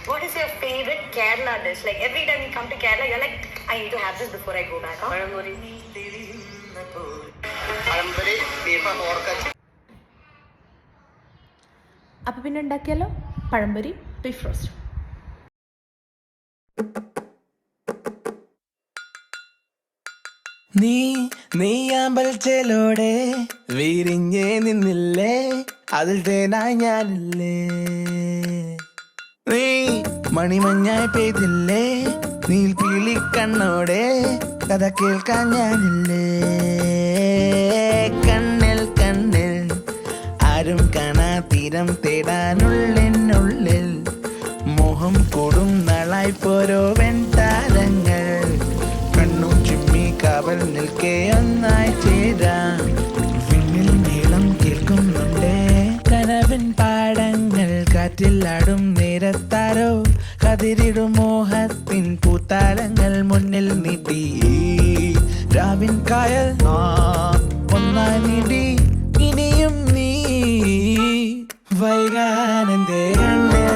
What is your favorite Kerala dish? Like every time you come to Kerala, you're like, I need to have this before I go back. Huh? അപ്പം പിന്നെ ഉണ്ടാക്കിയാലോ പഴംപൊരി beef roast. നീയാമ്പൽ ചേലോടെ വിരിഞ്ഞേ നിന്നില്ലേ, അതിൽ തേനായി ഞാനില്ലേ. നീ മണിമഞ്ഞായി പെയ്തില്ലേ, നീൽപ്പീലി കണ്ണോടെ കഥ കേൾക്കാൻ ഞാനില്ലേ. കണ്ണിൽ കണ്ണിൽ ആരും കാണാ തീരം തേടാനുള്ളിനുള്ളിൽ മോഹം കൂടും നാളായി പോരോ വെൺതാരങ്ങൾ. കണ്ണും ചിമ്മി കാവൽ നിൽക്കേ ഒന്നായി ചേരാം. വിണ്ണിൽ നീളം കേൾക്കുന്നുണ്ടേ കനവിൻ പാടങ്ങൾ. കാറ്റിലാടും നേരത്താരോ കതിരിടും മോഹത്തിൻ പൂത്താലങ്ങൾ മുന്നിൽ നീട്ടി. രാവിൻ കായൽ ഒന്നായി നീടി ഇനിയും നീ വൈകാനന്റെ കണ്ണിൽ